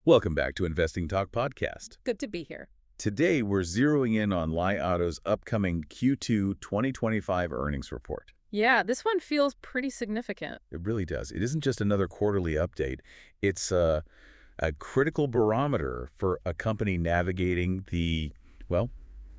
Welcome back to Investing Talk Podcast. Good to be here. Today, we're zeroing in on Li Auto's upcoming Q2 2025 earnings report. Yeah, this one feels pretty significant. It really does. It isn't just another quarterly update. It's a critical barometer for a company navigating the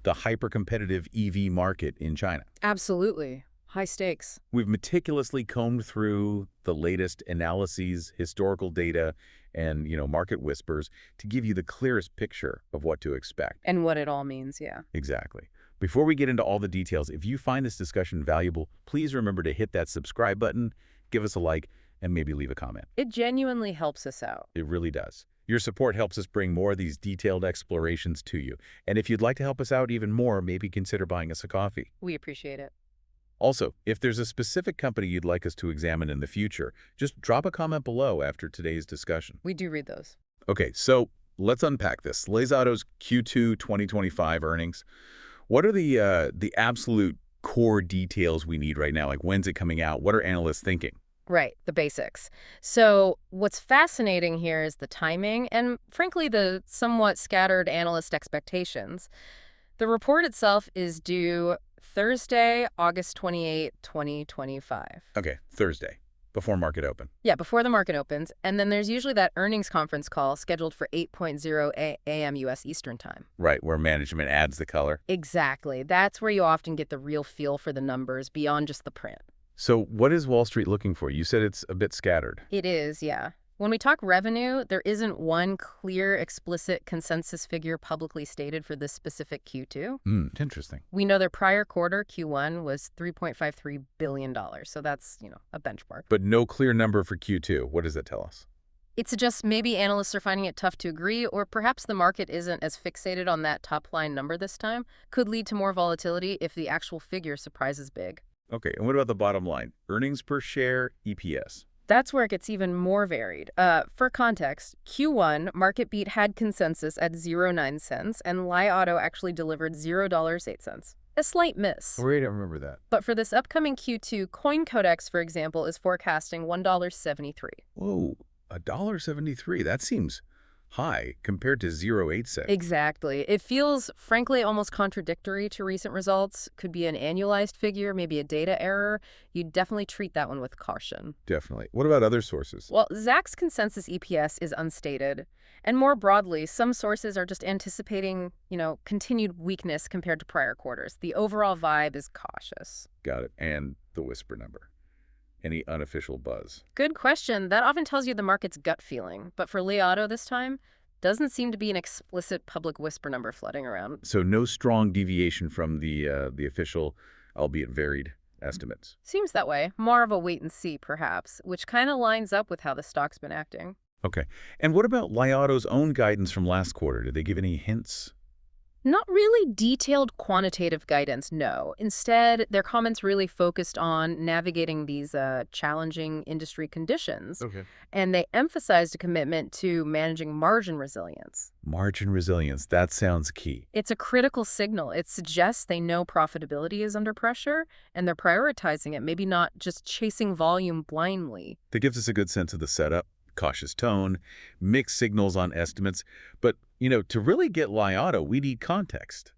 hyper-competitive EV market in China. Absolutely. High stakes. We've meticulously combed through the latest analyses, historical data, and, market whispers to give you the clearest picture of what to expect. And what it all means, yeah. Exactly. Before we get into all the details, if you find this discussion valuable, please remember to hit that subscribe button, give us a like, and maybe leave a comment. It genuinely helps us out. It really does. Your support helps us bring more of these detailed explorations to you. And if you'd like to help us out even more, maybe consider buying us a coffee. We appreciate it. Also, if there's a specific company you'd like us to examine in the future, just drop a comment below after today's discussion. We do read those. Okay, so let's unpack this. Li Auto's Q2 2025 earnings. What are the absolute core details we need right now? Like, when's it coming out? What are analysts thinking? Right, the basics. So what's fascinating here is the timing and, frankly, the somewhat scattered analyst expectations. The report itself is due Thursday, August 28, 2025. Okay, Thursday, before market open. Yeah, before the market opens. And then there's usually that earnings conference call scheduled for 8:00 a.m. U.S. Eastern Time. Right, where management adds the color. Exactly. That's where you often get the real feel for the numbers beyond just the print. So what is Wall Street looking for? You said it's a bit scattered. It is, yeah. When we talk revenue, there isn't one clear, explicit consensus figure publicly stated for this specific Q2. Interesting. We know their prior quarter, Q1, was $3.53 billion. So that's, a benchmark. But no clear number for Q2. What does that tell us? It suggests maybe analysts are finding it tough to agree, or perhaps the market isn't as fixated on that top-line number this time. Could lead to more volatility if the actual figure surprises big. Okay, and what about the bottom line? Earnings per share, EPS. That's where it gets even more varied. For context, Q1 market beat had consensus at 0.09 cents, and Li Auto actually delivered $0.08. A slight miss. Wait, I don't remember that. But for this upcoming Q2, CoinCodex, for example, is forecasting $1.73. Whoa, $1.73. That seems high compared to 0.08 cents. Exactly. It feels, frankly, almost contradictory to recent results. Could be an annualized figure, maybe a data error. You'd definitely treat that one with caution. Definitely. What about other sources? Well, Zacks consensus EPS is unstated. And more broadly, some sources are just anticipating, continued weakness compared to prior quarters. The overall vibe is cautious. Got it. And the whisper number. Any unofficial buzz? Good question. That often tells you the market's gut feeling. But for Li Auto this time, doesn't seem to be an explicit public whisper number flooding around. So no strong deviation from the official, albeit varied, estimates. Seems that way. More of a wait and see, perhaps, which kind of lines up with how the stock's been acting. Okay. And what about Li Auto's own guidance from last quarter? Did they give any hints? Not really detailed quantitative guidance, no. Instead, their comments really focused on navigating these challenging industry conditions. Okay. And they emphasized a commitment to managing margin resilience. Margin resilience, that sounds key. It's a critical signal. It suggests they know profitability is under pressure, and they're prioritizing it, maybe not just chasing volume blindly. That gives us a good sense of the setup. Cautious tone, mixed signals on estimates. But, to really get Li Auto, we need context.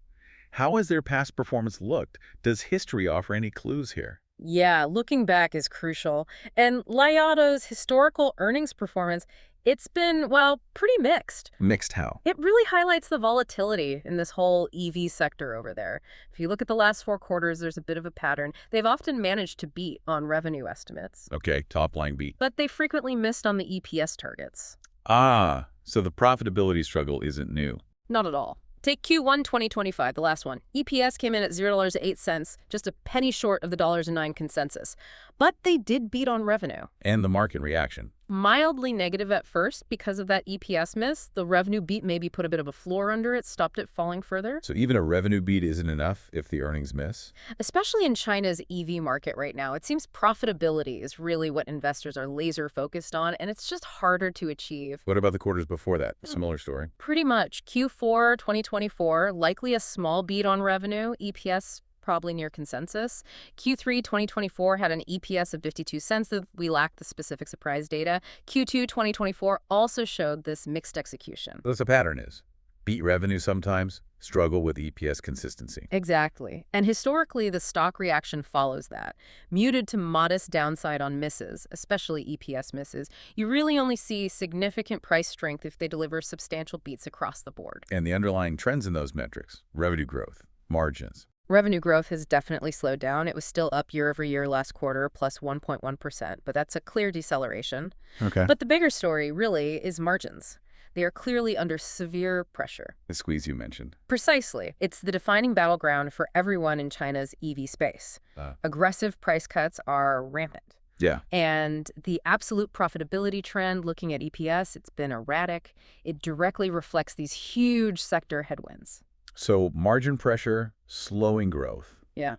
How has their past performance looked? Does history offer any clues here? Yeah, looking back is crucial. And Li Auto's historical earnings performance, it's been, pretty mixed. Mixed how? It really highlights the volatility in this whole EV sector over there. If you look at the last 4 quarters, there's a bit of a pattern. They've often managed to beat on revenue estimates. Okay, top line beat. But they frequently missed on the EPS targets. Ah, so the profitability struggle isn't new. Not at all. Take Q1 2025, the last one. EPS came in at $0.08, just a penny short of the $1.09 consensus. But they did beat on revenue. And the market reaction. Mildly negative at first because of that EPS miss. The revenue beat maybe put a bit of a floor under it, stopped it falling further. So even a revenue beat isn't enough if the earnings miss? Especially in China's EV market right now, it seems profitability is really what investors are laser focused on, and it's just harder to achieve. What about the quarters before that? Similar story? Pretty much. Q4 2024, likely a small beat on revenue. EPS probably near consensus. Q3 2024 had an EPS of 52 cents. We lacked the specific surprise data. Q2 2024 also showed this mixed execution. That's a pattern is. Beat revenue sometimes, struggle with EPS consistency. Exactly. And historically, the stock reaction follows that. Muted to modest downside on misses, especially EPS misses. You really only see significant price strength if they deliver substantial beats across the board. And the underlying trends in those metrics, revenue growth, margins. Revenue growth has definitely slowed down. It was still up year over year last quarter, plus 1.1%, but that's a clear deceleration. Okay. But the bigger story, really, is margins. They are clearly under severe pressure. The squeeze you mentioned. Precisely. It's the defining battleground for everyone in China's EV space. Aggressive price cuts are rampant. Yeah. And the absolute profitability trend, looking at EPS, it's been erratic. It directly reflects these huge sector headwinds. So margin pressure, slowing growth. Yeah.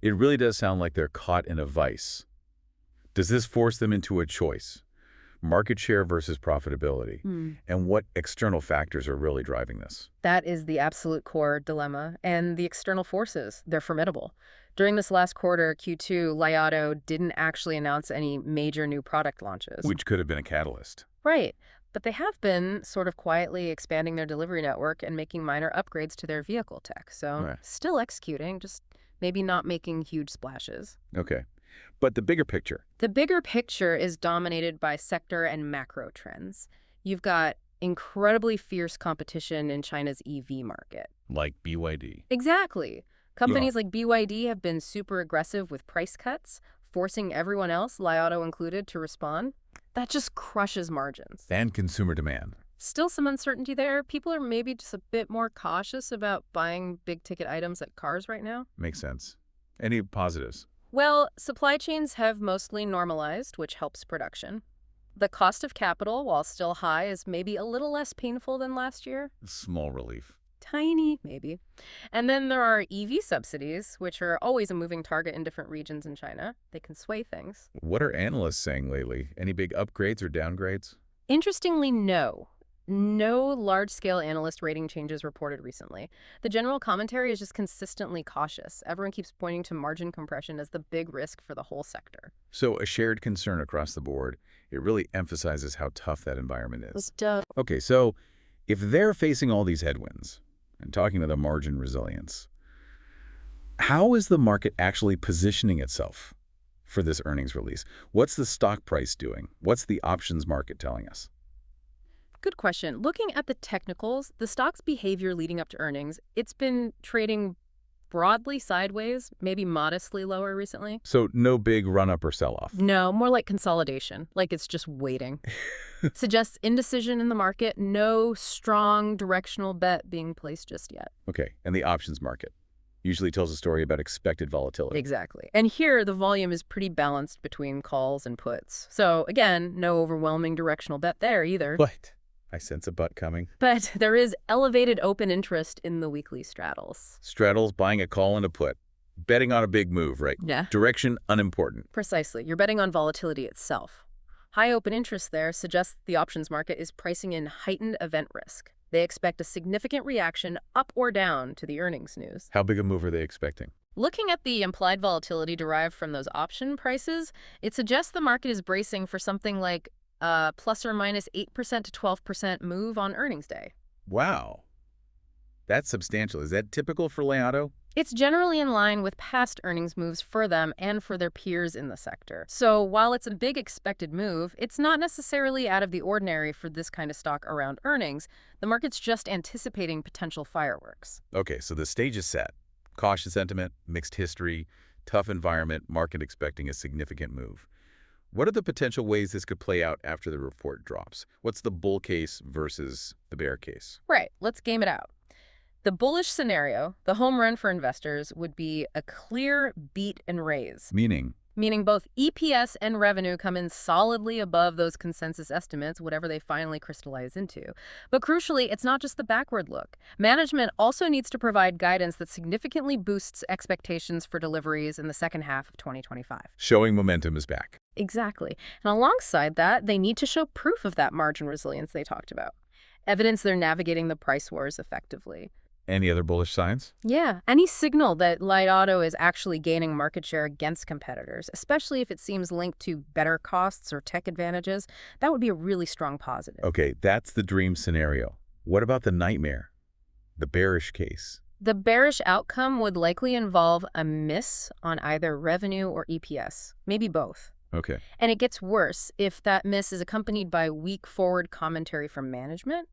It really does sound like they're caught in a vice. Does this force them into a choice? Market share versus profitability, and what external factors are really driving this? That is the absolute core dilemma. And the external forces, they're formidable. During this last quarter, Q2, Li Auto didn't actually announce any major new product launches. Which could have been a catalyst. Right. But they have been sort of quietly expanding their delivery network and making minor upgrades to their vehicle tech. So still executing, just maybe not making huge splashes. Okay. But the bigger picture. The bigger picture is dominated by sector and macro trends. You've got incredibly fierce competition in China's EV market. Like BYD. Exactly. Companies like BYD have been super aggressive with price cuts, forcing everyone else, Li Auto included, to respond. That just crushes margins. And consumer demand. Still some uncertainty there. People are maybe just a bit more cautious about buying big-ticket items like cars right now. Makes sense. Any positives? Well, supply chains have mostly normalized, which helps production. The cost of capital, while still high, is maybe a little less painful than last year. Small relief. Tiny, maybe. And then there are EV subsidies, which are always a moving target in different regions in China. They can sway things. What are analysts saying lately? Any big upgrades or downgrades? Interestingly, no. No large-scale analyst rating changes reported recently. The general commentary is just consistently cautious. Everyone keeps pointing to margin compression as the big risk for the whole sector. So a shared concern across the board. It really emphasizes how tough that environment is. Okay, so if they're facing all these headwinds, and talking about the margin resilience, how is the market actually positioning itself for this earnings release? What's the stock price doing? What's the options market telling us? Good question. Looking at the technicals, the stock's behavior leading up to earnings, it's been trading broadly sideways, maybe modestly lower recently. So no big run-up or sell-off? No, more like consolidation, like it's just waiting. Suggests indecision in the market, no strong directional bet being placed just yet. Okay, and the options market usually tells a story about expected volatility. Exactly. And here, the volume is pretty balanced between calls and puts. So again, no overwhelming directional bet there either. But I sense a butt coming. But there is elevated open interest in the weekly straddles. Straddles, buying a call and a put. Betting on a big move, right? Yeah. Direction, unimportant. Precisely. You're betting on volatility itself. High open interest there suggests the options market is pricing in heightened event risk. They expect a significant reaction up or down to the earnings news. How big a move are they expecting? Looking at the implied volatility derived from those option prices, it suggests the market is bracing for something like plus or minus 8% to 12% move on earnings day. Wow. That's substantial. Is that typical for Li Auto? It's generally in line with past earnings moves for them and for their peers in the sector. So while it's a big expected move, it's not necessarily out of the ordinary for this kind of stock around earnings. The market's just anticipating potential fireworks. Okay, so the stage is set. Cautious sentiment, mixed history, tough environment, market expecting a significant move. What are the potential ways this could play out after the report drops? What's the bull case versus the bear case? Right, let's game it out. The bullish scenario, the home run for investors, would be a clear beat and raise. Meaning both EPS and revenue come in solidly above those consensus estimates, whatever they finally crystallize into. But crucially, it's not just the backward look. Management also needs to provide guidance that significantly boosts expectations for deliveries in the second half of 2025. Showing momentum is back. Exactly. And alongside that, they need to show proof of that margin resilience they talked about. Evidence they're navigating the price wars effectively. Any other bullish signs? Yeah, any signal that Light Auto is actually gaining market share against competitors, especially if it seems linked to better costs or tech advantages, that would be a really strong positive. Okay, that's the dream scenario. What about the nightmare? The bearish case? The bearish outcome would likely involve a miss on either revenue or EPS, maybe both. Okay. And it gets worse if that miss is accompanied by weak forward commentary from management,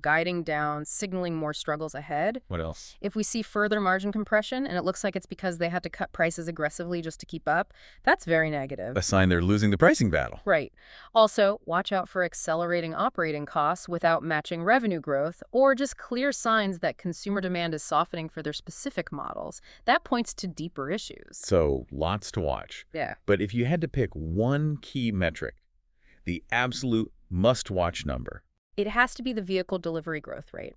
guiding down, signaling more struggles ahead. What else? If we see further margin compression and it looks like it's because they had to cut prices aggressively just to keep up, that's very negative. A sign they're losing the pricing battle. Right. Also, watch out for accelerating operating costs without matching revenue growth, or just clear signs that consumer demand is softening for their specific models. That points to deeper issues. So, lots to watch. Yeah. But if you had to pick one key metric, the absolute must-watch number. It has to be the vehicle delivery growth rate.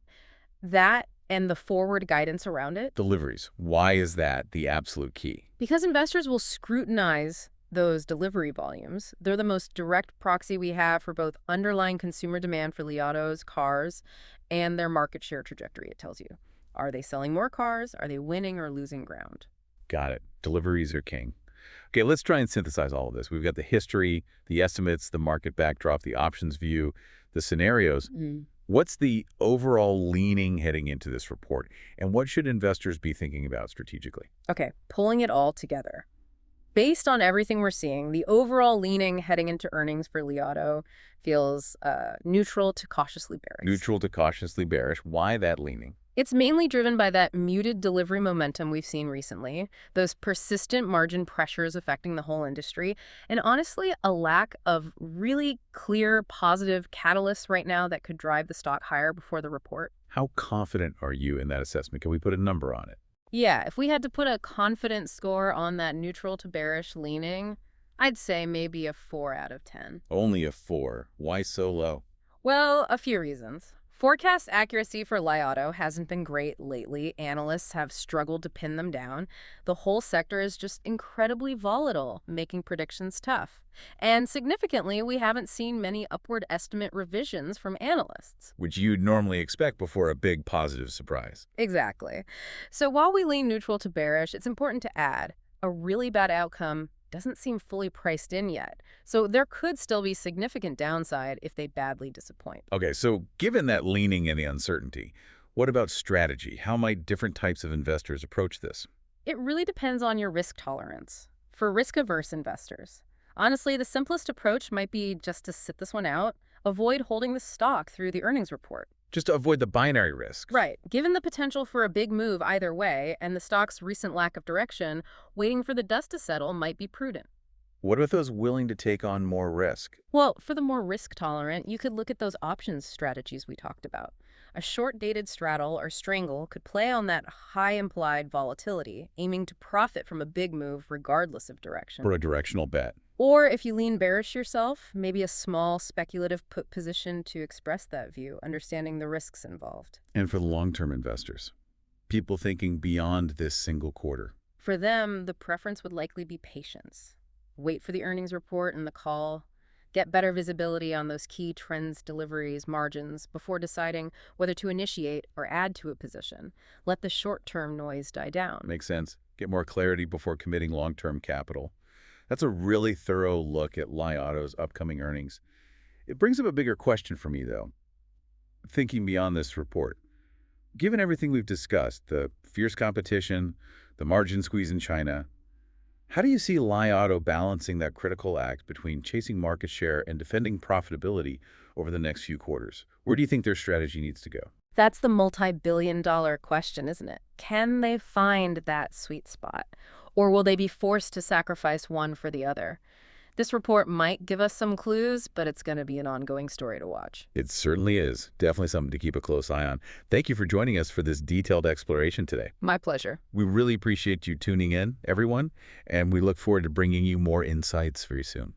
That and the forward guidance around it. Deliveries. Why is that the absolute key? Because investors will scrutinize those delivery volumes. They're the most direct proxy we have for both underlying consumer demand for Li Auto's cars and their market share trajectory, it tells you. Are they selling more cars? Are they winning or losing ground? Got it. Deliveries are king. Okay, let's try and synthesize all of this. We've got the history, the estimates, the market backdrop, the options view, the scenarios. What's the overall leaning heading into this report? And what should investors be thinking about strategically? Okay, pulling it all together. Based on everything we're seeing, the overall leaning heading into earnings for Li Auto feels neutral to cautiously bearish. Neutral to cautiously bearish. Why that leaning? It's mainly driven by that muted delivery momentum we've seen recently, those persistent margin pressures affecting the whole industry, and honestly, a lack of really clear positive catalysts right now that could drive the stock higher before the report. How confident are you in that assessment? Can we put a number on it? Yeah, if we had to put a confidence score on that neutral to bearish leaning, I'd say maybe a 4 out of 10. Only a 4. Why so low? Well, a few reasons. Forecast accuracy for Li Auto hasn't been great lately. Analysts have struggled to pin them down. The whole sector is just incredibly volatile, making predictions tough. And significantly, we haven't seen many upward estimate revisions from analysts. Which you'd normally expect before a big positive surprise. Exactly. So while we lean neutral to bearish, it's important to add, a really bad outcome doesn't seem fully priced in yet. So there could still be significant downside if they badly disappoint. Okay, so given that leaning and the uncertainty, what about strategy? How might different types of investors approach this? It really depends on your risk tolerance. For risk-averse investors, honestly, the simplest approach might be just to sit this one out, avoid holding the stock through the earnings report. Just to avoid the binary risks. Right. Given the potential for a big move either way and the stock's recent lack of direction, waiting for the dust to settle might be prudent. What about those willing to take on more risk? Well, for the more risk-tolerant, you could look at those options strategies we talked about. A short-dated straddle or strangle could play on that high implied volatility, aiming to profit from a big move regardless of direction. For a directional bet. Or if you lean bearish yourself, maybe a small speculative put position to express that view, understanding the risks involved. And for the long-term investors, people thinking beyond this single quarter. For them, the preference would likely be patience. Wait for the earnings report and the call. Get better visibility on those key trends, deliveries, margins before deciding whether to initiate or add to a position. Let the short-term noise die down. Makes sense. Get more clarity before committing long-term capital. That's a really thorough look at Li Auto's upcoming earnings. It brings up a bigger question for me, though. Thinking beyond this report, given everything we've discussed, the fierce competition, the margin squeeze in China, how do you see Li Auto balancing that critical act between chasing market share and defending profitability over the next few quarters? Where do you think their strategy needs to go? That's the multi-billion-dollar question, isn't it? Can they find that sweet spot? Or will they be forced to sacrifice one for the other? This report might give us some clues, but it's going to be an ongoing story to watch. It certainly is. Definitely something to keep a close eye on. Thank you for joining us for this detailed exploration today. My pleasure. We really appreciate you tuning in, everyone, and we look forward to bringing you more insights very soon.